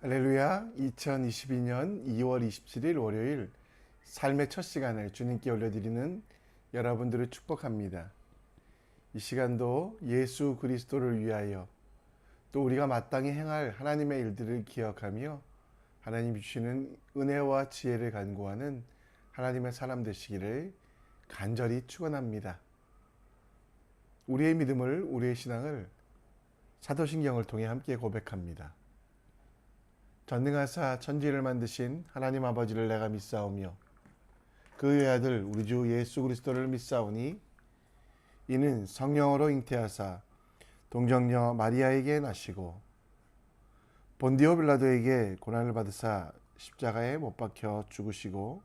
할렐루야. 2022년 2월 27일 월요일 삶의 첫 시간을 주님께 올려드리는 여러분들을 축복합니다. 이 시간도 예수 그리스도를 위하여 또 우리가 마땅히 행할 하나님의 일들을 기억하며 하나님 주시는 은혜와 지혜를 간구하는 하나님의 사람 되시기를 간절히 축원합니다. 우리의 믿음을, 우리의 신앙을 사도신경을 통해 함께 고백합니다. 전능하사 천지를 만드신 하나님 아버지를 내가 믿사오며 그 외아들 우리 주 예수 그리스도를 믿사오니 이는 성령으로 잉태하사 동정녀 마리아에게 나시고 본디오 빌라도에게 고난을 받으사 십자가에 못 박혀 죽으시고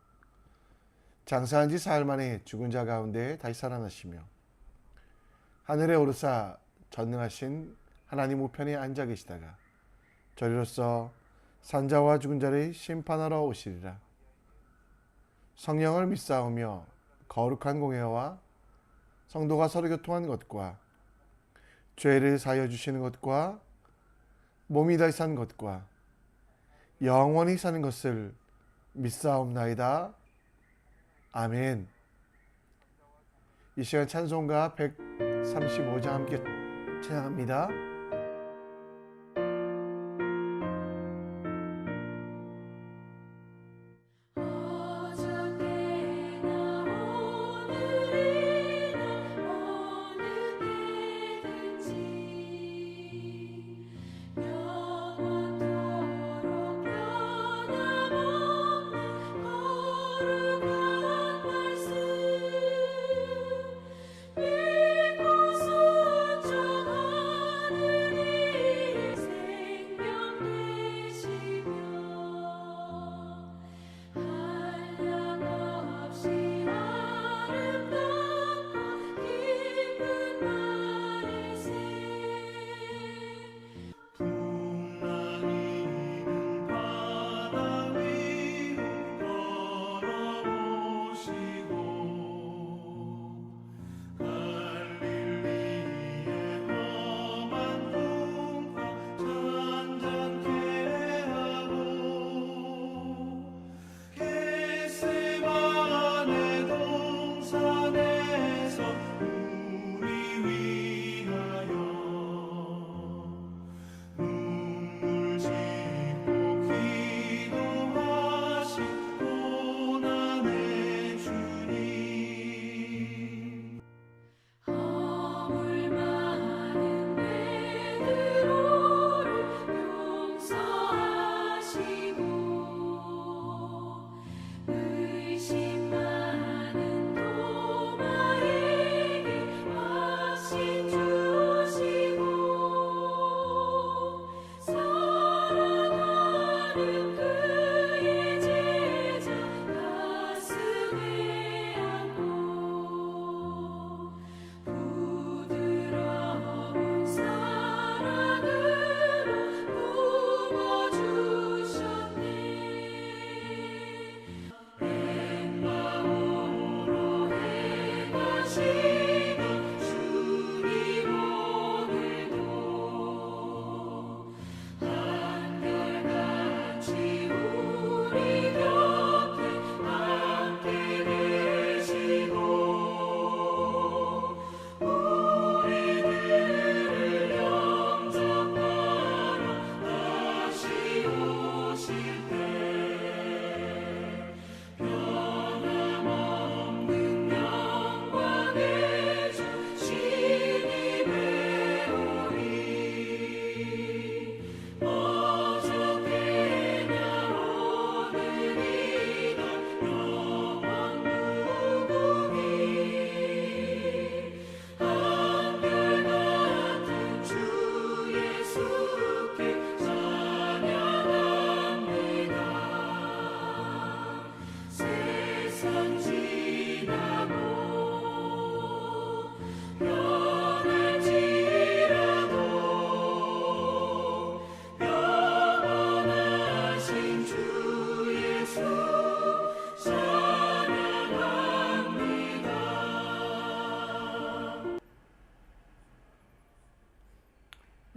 장사한 지 사흘 만에 죽은 자 가운데 다시 살아나시며 하늘에 오르사 전능하신 하나님 우편에 앉아 계시다가 저리로서 산자와 죽은 자를 심판하러 오시리라. 성령을 믿사오며 거룩한 공회와 성도가 서로 교통한 것과 죄를 사하여 주시는 것과 몸이 다시 산 것과 영원히 사는 것을 믿사옵나이다. 아멘. 이 시간 찬송가 135장 함께 찬양합니다.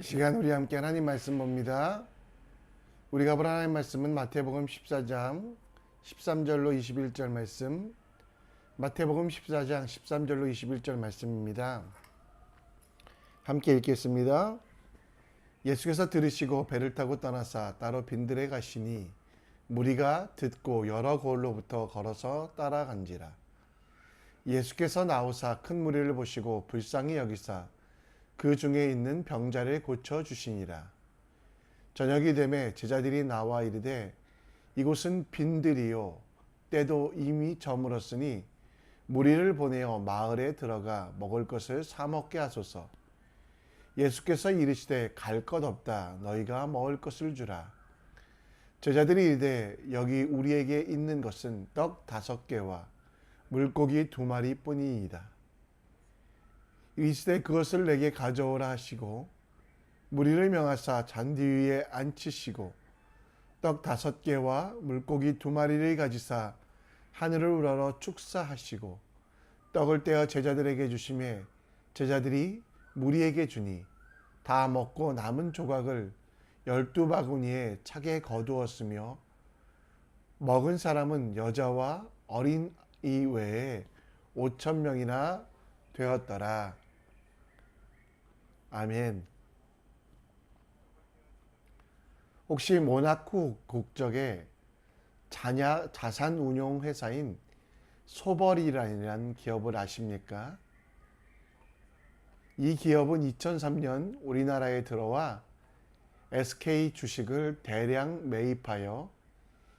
이 시간 우리 함께 하나님 말씀 봅니다. 우리가 볼 하나님 말씀은 마태복음 14장 13절로 21절 말씀, 마태복음 14장 13절로 21절 말씀입니다. 함께 읽겠습니다. 예수께서 들으시고 배를 타고 떠나사 따로 빈들에 가시니 무리가 듣고 여러 고을로부터 걸어서 따라간지라. 예수께서 나오사 큰 무리를 보시고 불쌍히 여기사 그 중에 있는 병자를 고쳐 주시니라. 저녁이 되매 제자들이 나와 이르되 이곳은 빈들이요 때도 이미 저물었으니 무리를 보내어 마을에 들어가 먹을 것을 사 먹게 하소서. 예수께서 이르시되 갈 것 없다. 너희가 먹을 것을 주라. 제자들이 이르되 여기 우리에게 있는 것은 떡 5개와 물고기 2마리 뿐이니이다. 이르시되 그것을 내게 가져오라 하시고 무리를 명하사 잔디 위에 앉히시고 떡 5개와 물고기 2마리를 가지사 하늘을 우러러 축사하시고 떡을 떼어 제자들에게 주시매 제자들이 무리에게 주니 다 먹고 남은 조각을 12바구니에 차게 거두었으며 먹은 사람은 여자와 어린 이 외에 5,000명이나 되었더라. 아멘. 혹시 모나코 국적의 자산운용회사인 소벌이라는 기업을 아십니까? 이 기업은 2003년 우리나라에 들어와 SK 주식을 대량 매입하여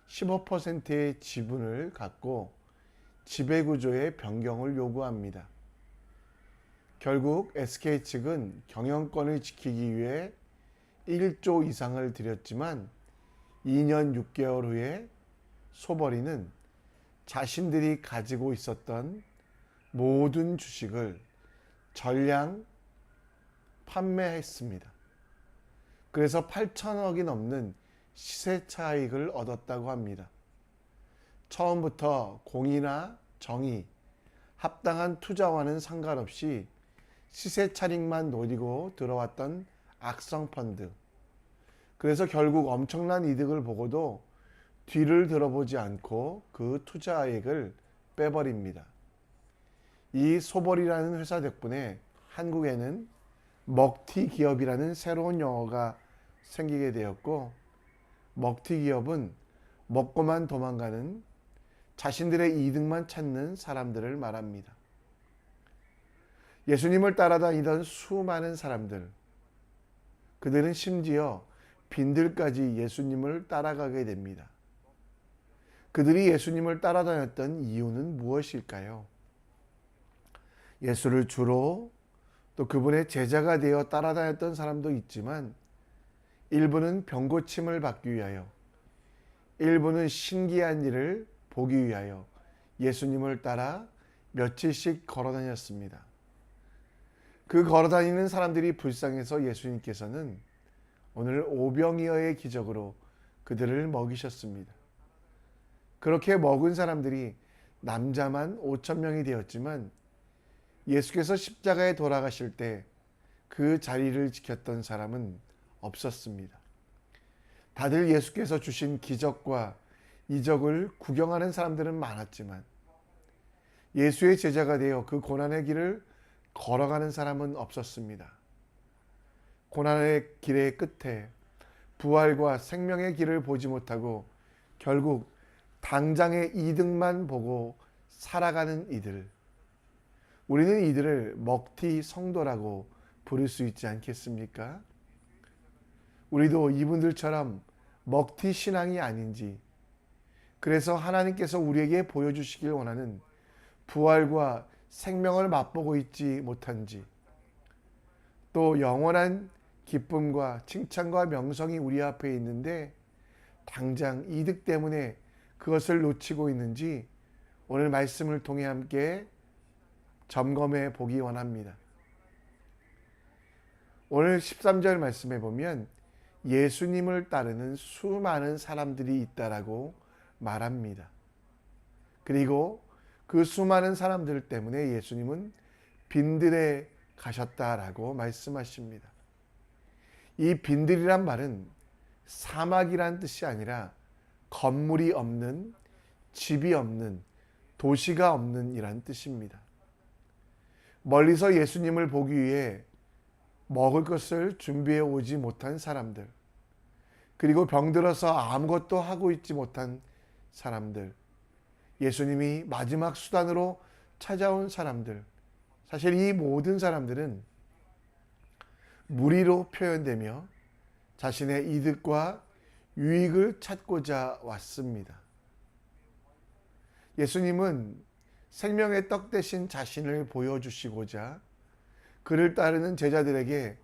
15%의 지분을 갖고 지배구조의 변경을 요구합니다. 결국 SK 측은 경영권을 지키기 위해 1조 이상을 들였지만 2년 6개월 후에 소벌이는 자신들이 가지고 있었던 모든 주식을 전량 판매했습니다. 그래서 8천억이 넘는 시세 차익을 얻었다고 합니다. 처음부터 공이나 정의, 합당한 투자와는 상관없이 시세 차익만 노리고 들어왔던 악성 펀드. 그래서 결국 엄청난 이득을 보고도 뒤를 들어보지 않고 그 투자액을 빼버립니다. 이 소벌이라는 회사 덕분에 한국에는 먹튀 기업이라는 새로운 용어가 생기게 되었고, 먹튀 기업은 먹고만 도망가는 자신들의 이득만 찾는 사람들을 말합니다. 예수님을 따라다니던 수많은 사람들, 그들은 심지어 빈들까지 예수님을 따라가게 됩니다. 그들이 예수님을 따라다녔던 이유는 무엇일까요? 예수를 주로 또 그분의 제자가 되어 따라다녔던 사람도 있지만 일부는 병고침을 받기 위하여, 일부는 신기한 일을 보기 위하여 예수님을 따라 며칠씩 걸어다녔습니다. 그 걸어다니는 사람들이 불쌍해서 예수님께서는 오늘 오병이어의 기적으로 그들을 먹이셨습니다. 그렇게 먹은 사람들이 남자만 5,000명이 되었지만 예수께서 십자가에 돌아가실 때 그 자리를 지켰던 사람은 없었습니다. 다들 예수께서 주신 기적과 이적을 구경하는 사람들은 많았지만 예수의 제자가 되어 그 고난의 길을 걸어가는 사람은 없었습니다. 고난의 길의 끝에 부활과 생명의 길을 보지 못하고 결국 당장의 이득만 보고 살아가는 이들, 우리는 이들을 먹튀 성도라고 부를 수 있지 않겠습니까? 우리도 이분들처럼 먹튀 신앙이 아닌지, 그래서 하나님께서 우리에게 보여주시길 원하는 부활과 생명을 맛보고 있지 못한지, 또 영원한 기쁨과 칭찬과 명성이 우리 앞에 있는데 당장 이득 때문에 그것을 놓치고 있는지 오늘 말씀을 통해 함께 점검해 보기 원합니다. 오늘 13절 말씀에 보면 예수님을 따르는 수많은 사람들이 있다라고 말합니다. 그리고 그 수많은 사람들 때문에 예수님은 빈들에 가셨다라고 말씀하십니다. 이 빈들이란 말은 사막이란 뜻이 아니라 건물이 없는, 집이 없는, 도시가 없는 이란 뜻입니다. 멀리서 예수님을 보기 위해 먹을 것을 준비해 오지 못한 사람들, 그리고 병들어서 아무것도 하고 있지 못한 사람들, 예수님이 마지막 수단으로 찾아온 사람들, 사실 이 모든 사람들은 무리로 표현되며 자신의 이득과 유익을 찾고자 왔습니다. 예수님은 생명의 떡 대신 자신을 보여주시고자 그를 따르는 제자들에게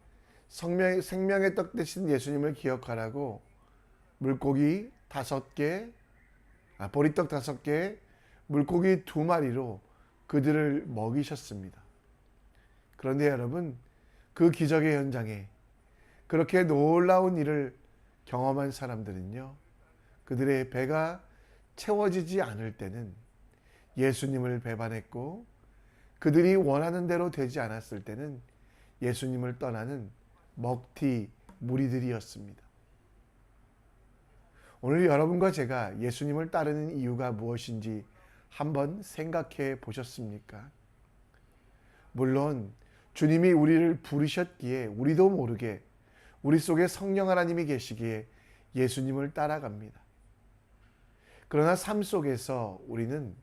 생명의 떡 대신 예수님을 기억하라고 물고기 5개, 보리떡 5개, 물고기 2마리로 그들을 먹이셨습니다. 그런데 여러분, 그 기적의 현장에 그렇게 놀라운 일을 경험한 사람들은요, 그들의 배가 채워지지 않을 때는 예수님을 배반했고, 그들이 원하는 대로 되지 않았을 때는 예수님을 떠나는 먹튀 무리들이었습니다. 오늘 여러분과 제가 예수님을 따르는 이유가 무엇인지 한번 생각해 보셨습니까? 물론 주님이 우리를 부르셨기에 우리도 모르게 우리 속에 성령 하나님이 계시기에 예수님을 따라갑니다. 그러나 삶 속에서 우리는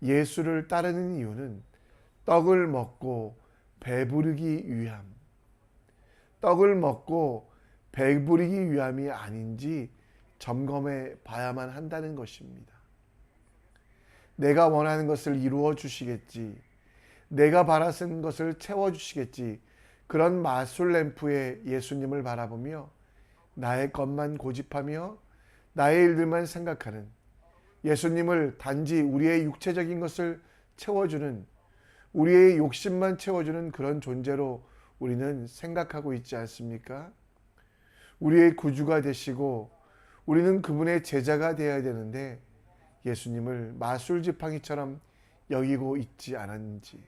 예수를 따르는 이유는 떡을 먹고 배부르기 위함, 떡을 먹고 배부르기 위함이 아닌지 점검해 봐야만 한다는 것입니다. 내가 원하는 것을 이루어 주시겠지, 내가 바라는 것을 채워 주시겠지, 그런 마술 램프에 예수님을 바라보며 나의 것만 고집하며 나의 일들만 생각하는, 예수님을 단지 우리의 육체적인 것을 채워주는, 우리의 욕심만 채워주는 그런 존재로 우리는 생각하고 있지 않습니까? 우리의 구주가 되시고 우리는 그분의 제자가 되어야 되는데 예수님을 마술 지팡이처럼 여기고 있지 않았는지.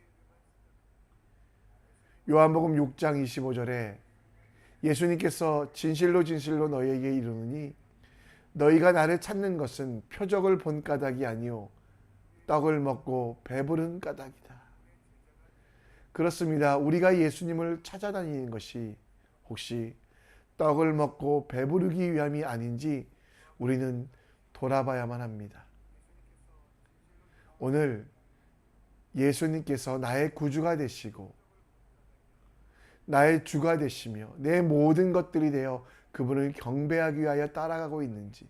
요한복음 6장 25절에 예수님께서 진실로 진실로 너희에게 이르노니 너희가 나를 찾는 것은 표적을 본 까닭이 아니요 떡을 먹고 배부른 까닭이다. 그렇습니다. 우리가 예수님을 찾아다니는 것이 혹시 떡을 먹고 배부르기 위함이 아닌지 우리는 돌아봐야만 합니다. 오늘 예수님께서 나의 구주가 되시고 나의 주가 되시며 내 모든 것들이 되어 그분을 경배하기 위하여 따라가고 있는지,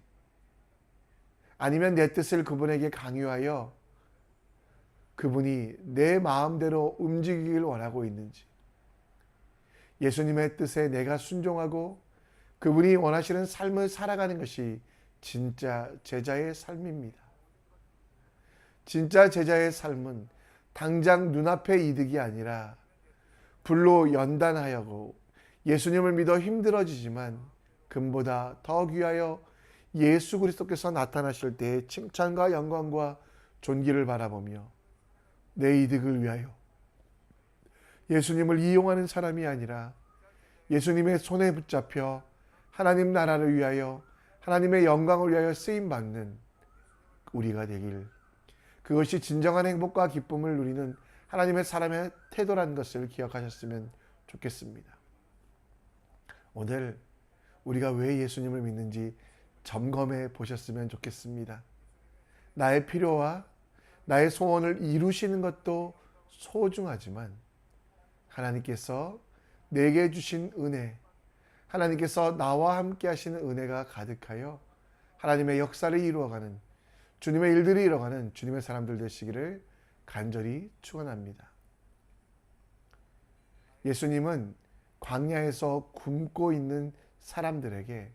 아니면 내 뜻을 그분에게 강요하여 그분이 내 마음대로 움직이길 원하고 있는지, 예수님의 뜻에 내가 순종하고 그분이 원하시는 삶을 살아가는 것이 진짜 제자의 삶입니다. 진짜 제자의 삶은 당장 눈앞의 이득이 아니라 불로 연단하여고 예수님을 믿어 힘들어지지만 금보다 더 귀하여 예수 그리스도께서 나타나실 때의 칭찬과 영광과 존귀를 바라보며 내 이득을 위하여 예수님을 이용하는 사람이 아니라 예수님의 손에 붙잡혀 하나님 나라를 위하여 하나님의 영광을 위하여 쓰임받는 우리가 되길, 그것이 진정한 행복과 기쁨을 누리는 하나님의 사람의 태도라는 것을 기억하셨으면 좋겠습니다. 오늘 우리가 왜 예수님을 믿는지 점검해 보셨으면 좋겠습니다. 나의 필요와 나의 소원을 이루시는 것도 소중하지만 하나님께서 내게 주신 은혜, 하나님께서 나와 함께 하시는 은혜가 가득하여 하나님의 역사를 이루어가는, 주님의 일들이 이루어가는 주님의 사람들 되시기를 간절히 축원합니다. 예수님은 광야에서 굶고 있는 사람들에게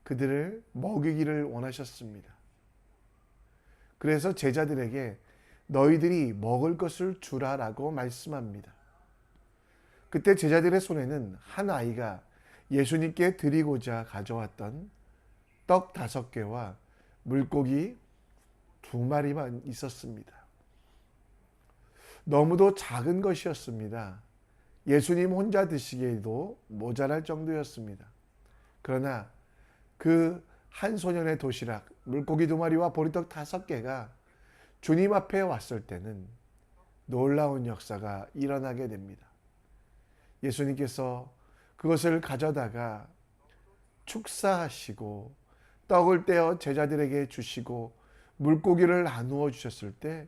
그들을 먹이기를 원하셨습니다. 그래서 제자들에게 너희들이 먹을 것을 주라라고 말씀합니다. 그때 제자들의 손에는 한 아이가 예수님께 드리고자 가져왔던 떡 5개와 물고기 2마리만 있었습니다. 너무도 작은 것이었습니다. 예수님 혼자 드시기에도 모자랄 정도였습니다. 그러나 그 한 소년의 도시락, 물고기 2마리와 보리떡 5개가 주님 앞에 왔을 때는 놀라운 역사가 일어나게 됩니다. 예수님께서 그것을 가져다가 축사하시고 떡을 떼어 제자들에게 주시고 물고기를 나누어 주셨을 때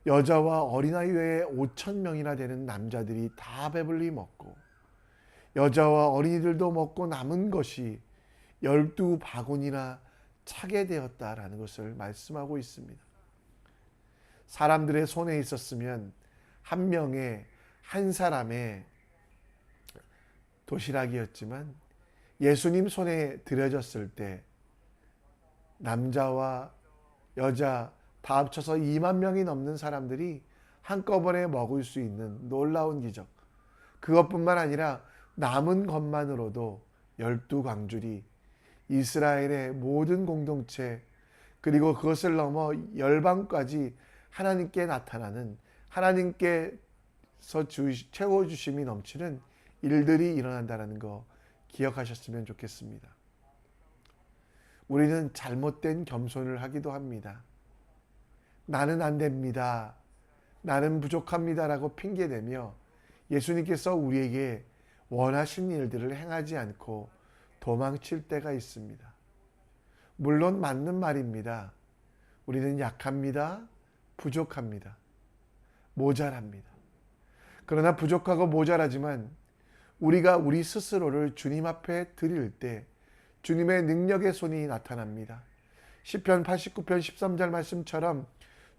여자와 어린아이 외에 5,000명이나 되는 남자들이 다 배불리 먹고 여자와 어린이들도 먹고 남은 것이 12바구니나 차게 되었다라는 것을 말씀하고 있습니다. 사람들의 손에 있었으면 한 명의 한 사람의 도시락이었지만 예수님 손에 들여졌을 때 남자와 여자 다 합쳐서 2만 명이 넘는 사람들이 한꺼번에 먹을 수 있는 놀라운 기적. 그것뿐만 아니라 남은 것만으로도 12광줄이 이스라엘의 모든 공동체 그리고 그것을 넘어 열방까지 하나님께 나타나는 하나님께서 채워주심이 넘치는 일들이 일어난다는 거 기억하셨으면 좋겠습니다. 우리는 잘못된 겸손을 하기도 합니다. 나는 안 됩니다. 나는 부족합니다라고 핑계대며 예수님께서 우리에게 원하신 일들을 행하지 않고 도망칠 때가 있습니다. 물론 맞는 말입니다. 우리는 약합니다. 부족합니다. 모자랍니다. 그러나 부족하고 모자라지만 우리가 우리 스스로를 주님 앞에 드릴 때 주님의 능력의 손이 나타납니다. 시편 89편 13절 말씀처럼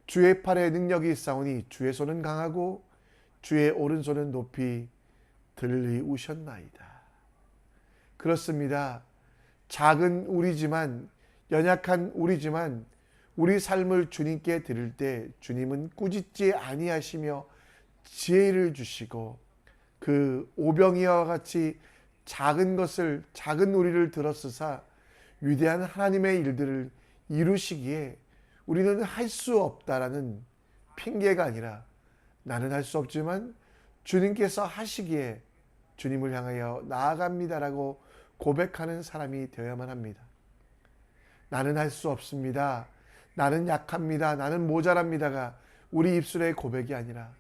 주의 팔에 능력이 있사오니 주의 손은 강하고 주의 오른손은 높이 들리우셨나이다. 그렇습니다. 작은 우리지만 연약한 우리지만 우리 삶을 주님께 드릴 때 주님은 꾸짖지 아니하시며 지혜를 주시고 그 오병이와 같이 작은 것을 작은 우리를 들어쓰사 위대한 하나님의 일들을 이루시기에 우리는 할 수 없다라는 핑계가 아니라 나는 할 수 없지만 주님께서 하시기에 주님을 향하여 나아갑니다라고 고백하는 사람이 되어야만 합니다. 나는 할 수 없습니다. 나는 약합니다. 나는 모자랍니다가 우리 입술의 고백이 아니라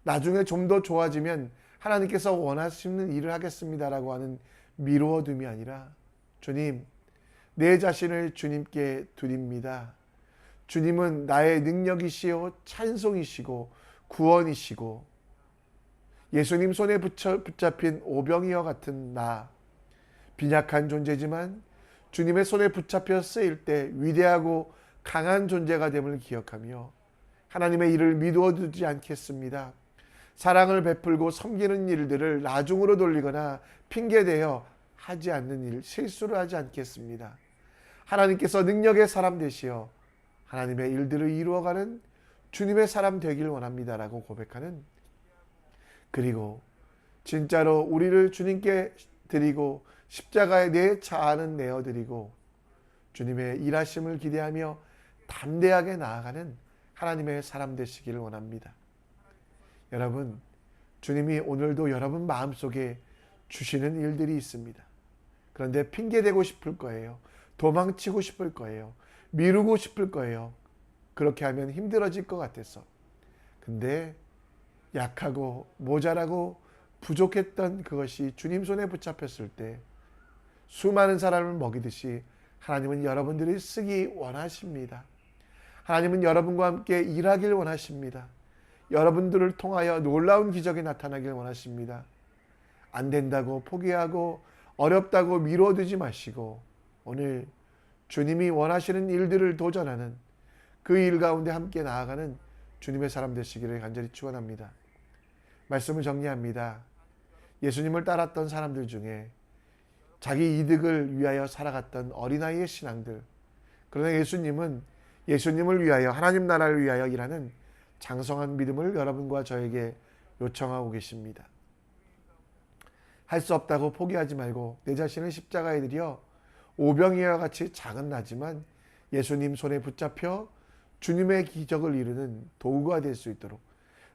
나중에 좀 더 좋아지면 하나님께서 원하시는 일을 하겠습니다라고 하는 미루어둠이 아니라 주님, 내 자신을 주님께 드립니다. 주님은 나의 능력이시요 찬송이시고 구원이시고 예수님 손에 붙잡힌 오병이어 같은 나, 빈약한 존재지만 주님의 손에 붙잡혀 쓰일 때 위대하고 강한 존재가 됨을 기억하며 하나님의 일을 미루어 두지 않겠습니다. 사랑을 베풀고 섬기는 일들을 나중으로 돌리거나 핑계대어 하지 않는 일, 실수를 하지 않겠습니다. 하나님께서 능력의 사람 되시어 하나님의 일들을 이루어가는 주님의 사람 되길 원합니다라고 고백하는, 그리고 진짜로 우리를 주님께 드리고 십자가에 내 자아는 내어드리고 주님의 일하심을 기대하며 담대하게 나아가는 하나님의 사람 되시기를 원합니다. 여러분, 주님이 오늘도 여러분 마음속에 주시는 일들이 있습니다. 그런데 핑계대고 싶을 거예요. 도망치고 싶을 거예요. 미루고 싶을 거예요. 그렇게 하면 힘들어질 것 같아서. 근데 약하고 모자라고 부족했던 그것이 주님 손에 붙잡혔을 때 수많은 사람을 먹이듯이 하나님은 여러분들이 쓰기 원하십니다. 하나님은 여러분과 함께 일하길 원하십니다. 여러분들을 통하여 놀라운 기적이 나타나길 원하십니다. 안 된다고 포기하고 어렵다고 미뤄두지 마시고 오늘 주님이 원하시는 일들을 도전하는 그 일 가운데 함께 나아가는 주님의 사람 되시기를 간절히 축원합니다. 말씀을 정리합니다. 예수님을 따랐던 사람들 중에 자기 이득을 위하여 살아갔던 어린아이의 신앙들, 그러나 예수님은 예수님을 위하여 하나님 나라를 위하여 일하는 장성한 믿음을 여러분과 저에게 요청하고 계십니다. 할 수 없다고 포기하지 말고 내 자신을 십자가에 드려 오병이와 같이 작은 나지만 예수님 손에 붙잡혀 주님의 기적을 이루는 도구가 될 수 있도록,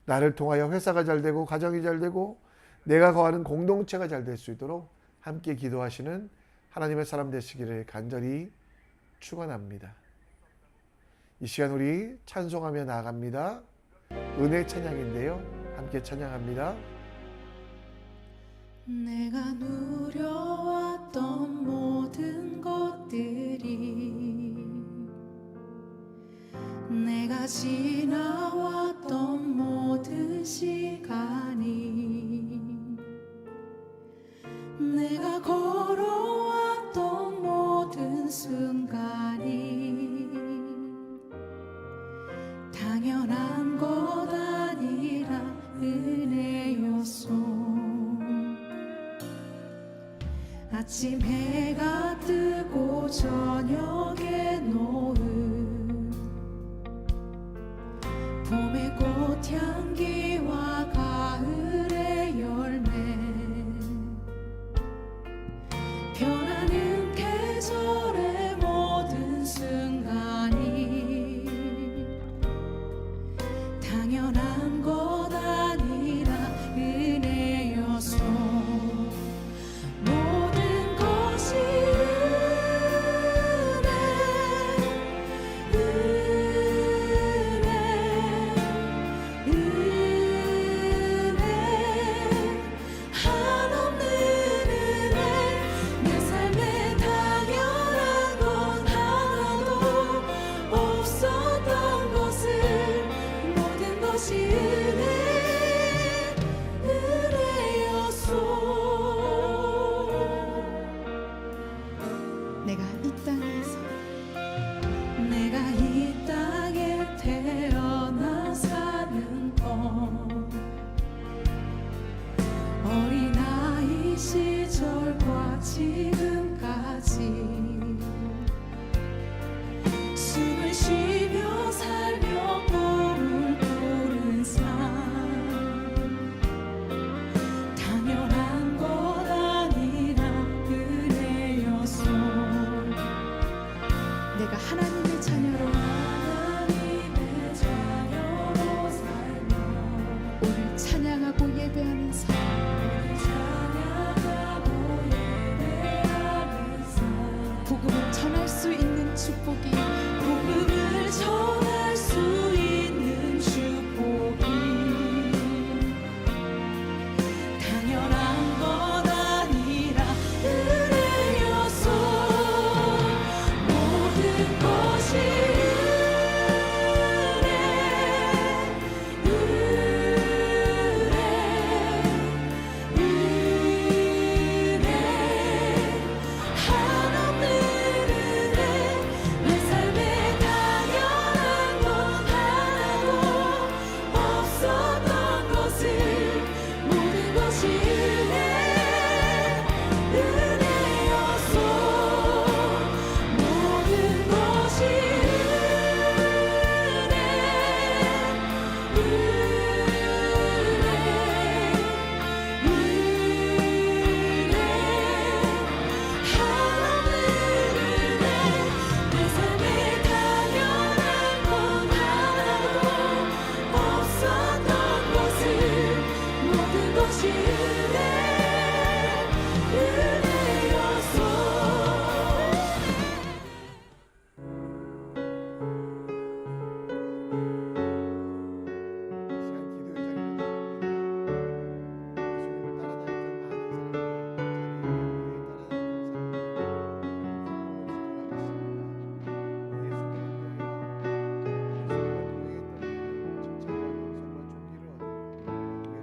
나를 통하여 회사가 잘 되고 가정이 잘 되고 내가 거하는 공동체가 잘 될 수 있도록 함께 기도하시는 하나님의 사람 되시기를 간절히 축원합니다. 이 시간 우리 찬송하며 나아갑니다. 은혜 찬양인데요. 함께 찬양합니다. 내가 누려왔던 모든 것들이 내가 지나왔던 모든 시간이 내가 걸어왔던 모든 순간이 당연한 것 아니라 은혜였소. 아침 해가 뜨고 저녁에